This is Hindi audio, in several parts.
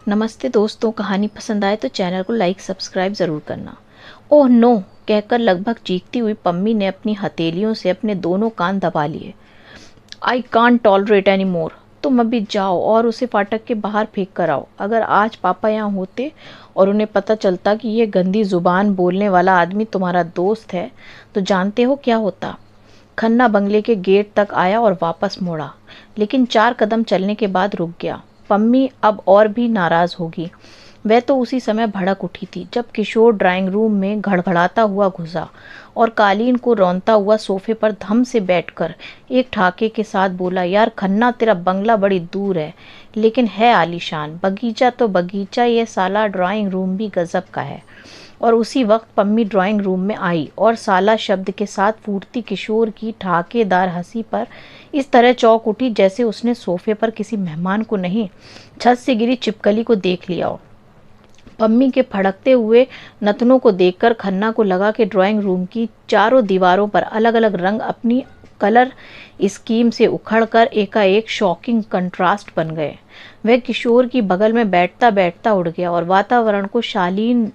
नमस्ते दोस्तों, कहानी पसंद आए तो चैनल को लाइक सब्सक्राइब ज़रूर करना। Oh no! कहकर लगभग चीखती हुई पम्मी ने अपनी हथेलियों से अपने दोनों कान दबा लिए। I can't tolerate any more. तुम अभी जाओ और उसे फाटक के बाहर फेंक कर आओ। अगर आज पापा यहाँ होते और उन्हें पता चलता कि ये गंदी जुबान बोलने वाला आदमी तुम्हारा दोस्त है, तो जानते हो क्या होता। खन्ना बंगले के गेट तक आया और वापस मुड़ा, लेकिन 4 कदम चलने के बाद रुक गया। पम्मी अब और भी नाराज होगी। वह तो उसी समय भड़क उठी थी जब किशोर ड्राइंग रूम में घड़घड़ाता हुआ घुसा और कालीन को रौंदता हुआ सोफे पर धम से बैठकर एक ठाके के साथ बोला, यार खन्ना, तेरा बंगला बड़ी दूर है लेकिन है आलीशान। बगीचा तो बगीचा, ये साला ड्राइंग रूम भी गजब का है। और उसी वक्त पम्मी ड्राइंग रूम में आई और साला शब्द के साथ फूटती किशोर की ठाकेदार हंसी पर इस तरह चौंक उठी जैसे उसने सोफे पर किसी मेहमान को नहीं, छत से गिरी छिपकली को देख लिया हो। पम्मी के फड़कते हुए नथनों को देखकर खन्ना को लगा कि ड्राइंग रूम की चारों दीवारों पर अलग अलग रंग अपनी कलर स्कीम से उखड़कर एकाएक शॉकिंग कंट्रास्ट बन गए। वह किशोर की बगल में बैठता बैठता उड़ गया और वातावरण को शालीन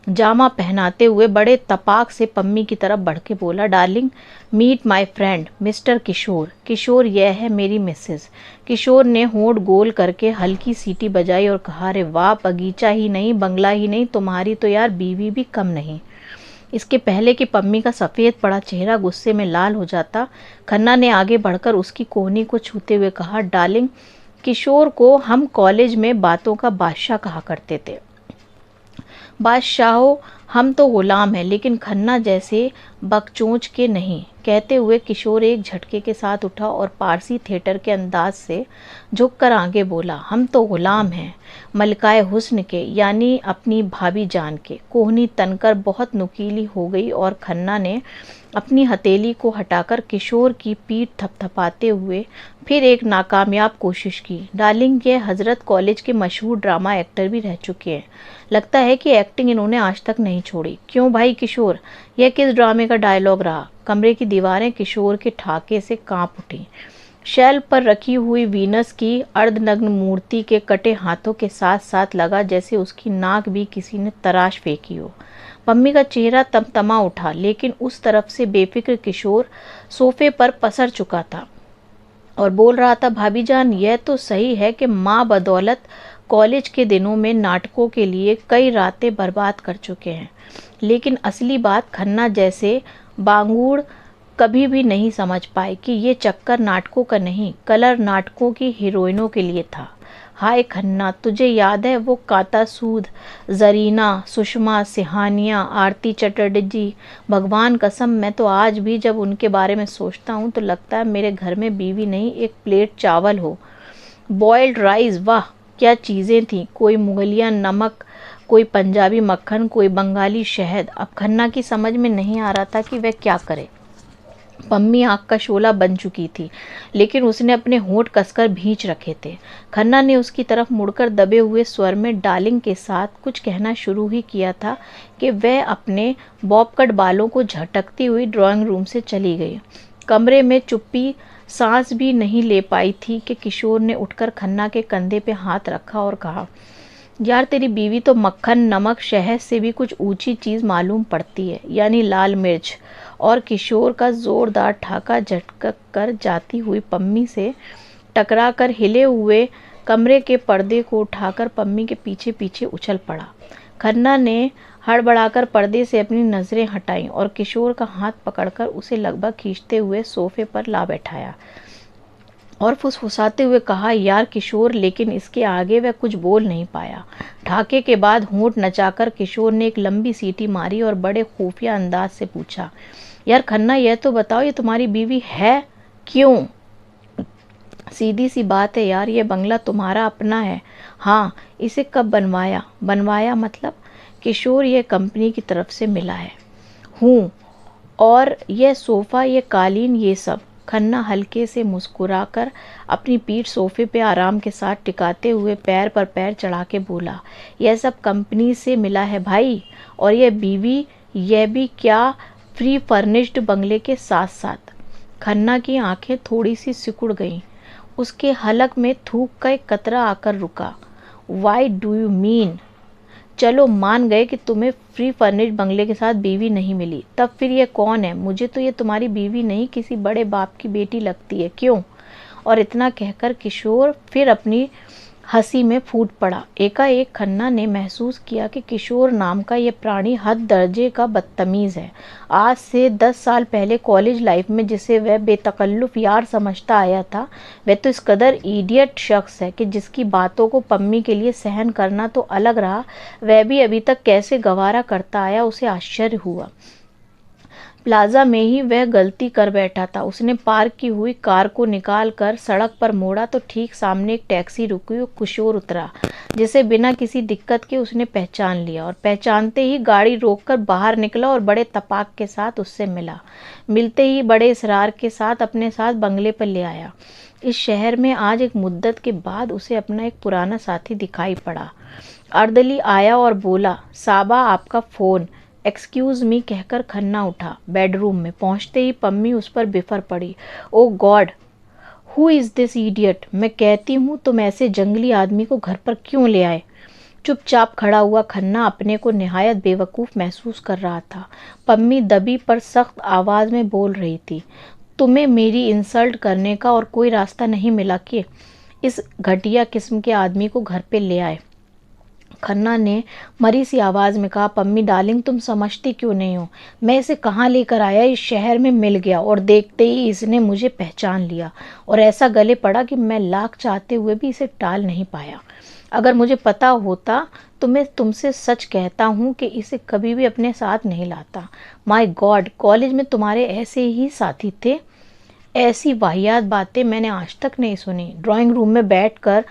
जामा पहनाते हुए बड़े तपाक से पम्मी की तरफ बढ़ के बोला, darling, meet my friend mister Kishore. Kishore, यह है मेरी मिसेस। किशोर ने होंठ गोल करके हल्की सीटी बजाई और कहा, अरे वाह, बगीचा ही नहीं, बंगला ही नहीं, तुम्हारी तो यार बीवी भी कम नहीं। इसके पहले कि पम्मी का सफ़ेद पड़ा चेहरा गुस्से में लाल हो जाता, खन्ना ने आगे बढ़कर उसकी कोहनी को छूते हुए कहा, डार्लिंग, किशोर को हम कॉलेज में बातों का बादशाह कहा करते थे। बादशाहो, हम तो गुलाम हैं, लेकिन खन्ना जैसे बकचोच के नहीं। कहते हुए किशोर एक झटके के साथ उठा और पारसी थिएटर के अंदाज से झुककर आगे बोला, हम तो गुलाम हैं मलकाए हुस्न के, यानी अपनी भाभी जान के। कोहनी तनकर बहुत नुकीली हो गई और खन्ना ने अपनी हथेली को हटाकर किशोर की पीठ थपथपाते हुए फिर एक नाकामयाब कोशिश की। डार्लिंग, ये हजरत कॉलेज के मशहूर ड्रामा एक्टर भी रह चुके हैं। लगता है कि एक्टिंग इन्होंने आज तक नहीं छोड़ी। क्यों भाई किशोर, यह किस ड्रामे का डायलॉग रहा। कमरे की दीवारें किशोर के ठाके से कांप उठी। शेल्फ पर रखी हुई वीनस की अर्धनग्न मूर्ति के कटे हाथों के साथ साथ लगा जैसे उसकी नाक भी किसी ने तराश फेंकी हो। पम्मी का चेहरा तमतमा उठा, लेकिन उस तरफ से बेफिक्र किशोर सोफे पर पसर चुका था और बोल रहा था, भाभी जान, यह तो सही है कि माँ बदौलत कॉलेज के दिनों में नाटकों के लिए कई रातें बर्बाद कर चुके हैं, लेकिन असली बात खन्ना जैसे बांगुड़ कभी भी नहीं समझ पाए कि ये चक्कर नाटकों का नहीं, कलर नाटकों की हीरोइनों के लिए था। हाय खन्ना, तुझे याद है वो काता सूद, जरीना, सुषमा सिहानिया, आरती चटर्जी। भगवान कसम, मैं तो आज भी जब उनके बारे में सोचता हूँ तो लगता है मेरे घर में बीवी नहीं, एक प्लेट चावल हो। बॉयल्ड राइस, वाह क्या चीज़ें थीं। कोई मुगलिया नमक, कोई पंजाबी मक्खन, कोई बंगाली शहद। अब खन्ना की समझ में नहीं आ रहा था कि वह क्या करे। पम्मी आग का शोला बन चुकी थी, लेकिन उसने अपने होंठ कसकर भींच रखे थे। खन्ना ने उसकी तरफ मुड़कर दबे हुए स्वर में डार्लिंग के साथ कुछ कहना शुरू ही किया था कि वह अपने बॉबकट बालों को झटकती हुई ड्राइंग रूम से चली गई। कमरे में चुप्पी सांस भी नहीं ले पाई थी कि किशोर ने उठकर खन्ना के कंधे पे हाथ रखा और कहा, यार तेरी बीवी तो मक्खन, नमक, शहद से भी कुछ ऊंची चीज़ मालूम पड़ती है, यानी लाल मिर्च। और किशोर का जोरदार ठाका झटक कर जाती हुई पम्मी से टकरा कर हिले हुए कमरे के पर्दे को उठाकर पम्मी के पीछे पीछे उछल पड़ा। खन्ना ने हड़बड़ाकर पर्दे से अपनी नज़रें हटाईं और किशोर का हाथ पकड़कर उसे लगभग खींचते हुए सोफे पर ला बैठाया और फुसफुसाते हुए कहा, यार किशोर। लेकिन इसके आगे वह कुछ बोल नहीं पाया। ठाके के बाद होंठ नचाकर किशोर ने एक लंबी सीटी मारी और बड़े खुफिया अंदाज से पूछा, यार खन्ना, यह तो बताओ, ये तुम्हारी बीवी है क्यों। सीधी सी बात है यार, ये बंगला तुम्हारा अपना है। हाँ। इसे कब बनवाया? बनवाया मतलब? किशोर, ये कंपनी की तरफ से मिला है। हूँ। और यह सोफ़ा, ये कालीन, ये सब। खन्ना हल्के से मुस्कुराकर अपनी पीठ सोफे पे आराम के साथ टिकाते हुए पैर पर पैर चढ़ा के बोला, यह सब कंपनी से मिला है भाई। और यह बीवी, यह भी क्या फ्री फर्निश्ड बंगले के साथ साथ। खन्ना की आंखें थोड़ी सी सिकुड़ गईं। उसके हलक में थूक का एक कतरा आकर रुका। Why do you mean? चलो मान गए कि तुम्हें फ्री फर्निश्ड बंगले के साथ बीवी नहीं मिली, तब फिर ये कौन है? मुझे तो ये तुम्हारी बीवी नहीं, किसी बड़े बाप की बेटी लगती है, क्यों? और इतना कहकर किशोर फिर अपनी हंसी में फूट पड़ा। एकाएक खन्ना ने महसूस किया कि किशोर नाम का ये प्राणी हद दर्जे का बदतमीज है। आज से 10 साल पहले कॉलेज लाइफ में जिसे वह बेतकल्लुफ यार समझता आया था, वह तो इस कदर इडियट शख्स है कि जिसकी बातों को पम्मी के लिए सहन करना तो अलग रहा, वह भी अभी तक कैसे गवारा करता आया, उसे आश्चर्य हुआ। प्लाजा में ही वह गलती कर बैठा था। उसने पार्क की हुई कार को निकाल कर सड़क पर मोड़ा तो ठीक सामने एक टैक्सी रुकी और किशोर उतरा, जिसे बिना किसी दिक्कत के उसने पहचान लिया, और पहचानते ही गाड़ी रोककर बाहर निकला और बड़े तपाक के साथ उससे मिला। मिलते ही बड़े इसरार के साथ अपने साथ बंगले पर ले आया। इस शहर में आज एक मुद्दत के बाद उसे अपना एक पुराना साथी दिखाई पड़ा। अर्दली आया और बोला, साबा आपका फ़ोन। एक्सक्यूज़ मी कहकर खन्ना उठा। बेडरूम में पहुंचते ही पम्मी उस पर बिफर पड़ी। Oh God, who is this idiot? मैं कहती हूँ तुम ऐसे जंगली आदमी को घर पर क्यों ले आए? चुपचाप खड़ा हुआ खन्ना अपने को निहायत बेवकूफ़ महसूस कर रहा था। पम्मी दबी पर सख्त आवाज़ में बोल रही थी, तुम्हें मेरी इंसल्ट करने का और कोई रास्ता नहीं मिला कि इस घटिया किस्म के आदमी को घर पे ले आए? खन्ना ने मरी सी आवाज़ में कहा, पम्मी डार्लिंग तुम समझती क्यों नहीं हो? मैं इसे कहाँ लेकर आया? इस शहर में मिल गया और देखते ही इसने मुझे पहचान लिया और ऐसा गले पड़ा कि मैं लाख चाहते हुए भी इसे टाल नहीं पाया। अगर मुझे पता होता तो मैं तुमसे सच कहता हूँ कि इसे कभी भी अपने साथ नहीं लाता। माय गॉड, कॉलेज में तुम्हारे ऐसे ही साथी थे? ऐसी वाहियात बातें मैंने आज तक नहीं सुनी। ड्राइंग रूम में बैठकर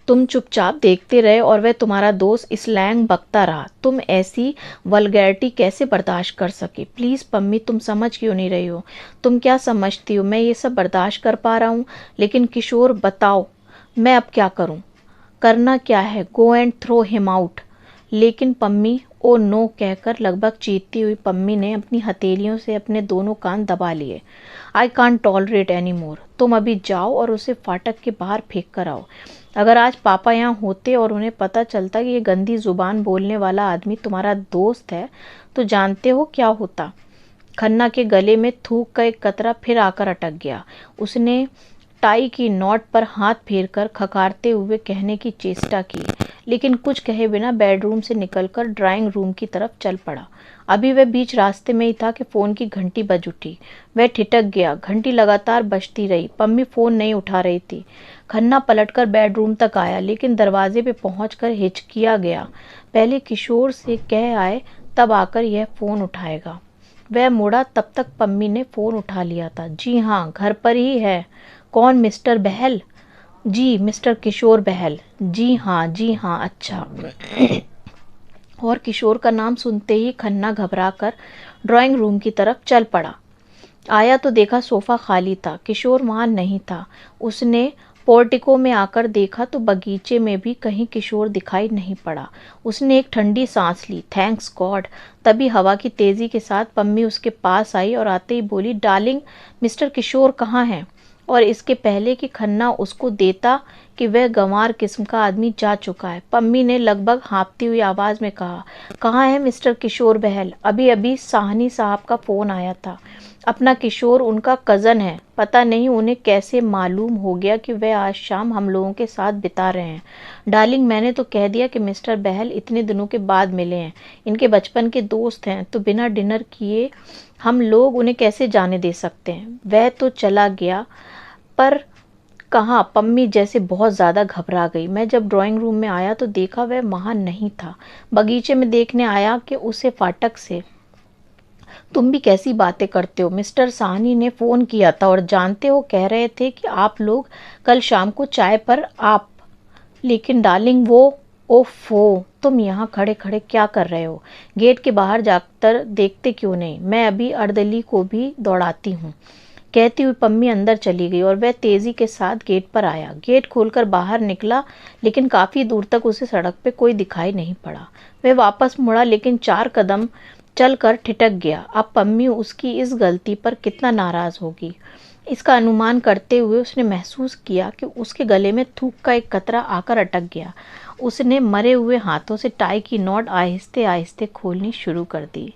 तुम चुपचाप देखते रहे और वह तुम्हारा दोस्त स्लैंग बकता रहा। तुम ऐसी वल्गैरिटी कैसे बर्दाश्त कर सके? प्लीज़ पम्मी, तुम समझ क्यों नहीं रही हो? तुम क्या समझती हो मैं ये सब बर्दाश्त कर पा रहा हूँ? लेकिन किशोर बताओ, मैं अब क्या करूँ? करना क्या है? Go and throw him out. लेकिन पम्मी, ओ नो कहकर लगभग चीखती हुई पम्मी ने अपनी हथेलियों से अपने दोनों कान दबा लिए। I can't tolerate any more. तुम अभी जाओ और उसे फाटक के बाहर फेंक कर आओ। अगर आज पापा यहाँ होते और उन्हें पता चलता कि ये गंदी जुबान बोलने वाला आदमी तुम्हारा दोस्त है, तो जानते हो क्या होता? खन्ना के गले में थूक का एक कतरा फिर आकर अटक गया। उसने टाई की नॉट पर हाथ फेरकर खखारते हुए कहने की चेष्टा की, लेकिन कुछ कहे बिना बेडरूम से निकलकर ड्राइंग रूम की तरफ चल पड़ा। अभी वह बीच रास्ते में ही था कि फ़ोन की घंटी बज उठी। वह ठिठक गया। घंटी लगातार बजती रही। पम्मी फ़ोन नहीं उठा रही थी। खन्ना पलटकर बेडरूम तक आया, लेकिन दरवाजे पे पहुंचकर हिचकिया गया। पहले किशोर से कह आए, तब आकर यह फ़ोन उठाएगा। वह मुड़ा, तब तक पम्मी ने फ़ोन उठा लिया था। जी हाँ, घर पर ही है। कौन, मिस्टर बहल? जी, मिस्टर किशोर बहल। जी हाँ, अच्छा। और किशोर का नाम सुनते ही खन्ना घबराकर ड्राइंग रूम की तरफ चल पड़ा। आया तो देखा सोफ़ा खाली था। किशोर वहाँ नहीं था। उसने पोर्टिको में आकर देखा तो बगीचे में भी कहीं किशोर दिखाई नहीं पड़ा। उसने एक ठंडी सांस ली, थैंक्स गॉड। तभी हवा की तेज़ी के साथ पम्मी उसके पास आई और आते ही बोली, डार्लिंग, मिस्टर किशोर कहाँ हैं? और इसके पहले कि खन्ना उसको देता कि वह गंवार किस्म का आदमी जा चुका है, पम्मी ने लगभग हाँफती हुई आवाज़ में कहा, कहाँ है मिस्टर किशोर बहल? अभी अभी साहनी साहब का फ़ोन आया था। अपना किशोर उनका कज़न है। पता नहीं उन्हें कैसे मालूम हो गया कि वह आज शाम हम लोगों के साथ बिता रहे हैं। डार्लिंग, मैंने तो कह दिया कि मिस्टर बहल इतने दिनों के बाद मिले हैं, इनके बचपन के दोस्त हैं, तो बिना डिनर किए हम लोग उन्हें कैसे जाने दे सकते हैं? वह तो चला गया, पर कहाँ? पम्मी जैसे बहुत ज़्यादा घबरा गई। मैं जब ड्राइंग रूम में आया तो देखा वह वहाँ नहीं था। बगीचे में देखने आया कि उसे फाटक से। तुम भी कैसी बातें करते हो? मिस्टर साहनी ने फ़ोन किया था और जानते हो कह रहे थे कि आप लोग कल शाम को चाय पर आप। लेकिन डार्लिंग वो, ओफो, तुम यहाँ खड़े खड़े क्या कर रहे हो? गेट के बाहर जाकर देखते क्यों नहीं? मैं अभी अर्दली को भी दौड़ाती हूँ। कहती हुई पम्मी अंदर चली गई और वह तेज़ी के साथ गेट पर आया। गेट खोलकर बाहर निकला, लेकिन काफ़ी दूर तक उसे सड़क पे कोई दिखाई नहीं पड़ा। वह वापस मुड़ा, लेकिन 4 कदम चलकर ठिठक गया। अब पम्मी उसकी इस गलती पर कितना नाराज़ होगी, इसका अनुमान करते हुए उसने महसूस किया कि उसके गले में थूक का एक कतरा आकर अटक गया उसने मरे हुए हाथों से टाई की नॉट आहिस्ते आहिस्ते खोलनी शुरू कर दी।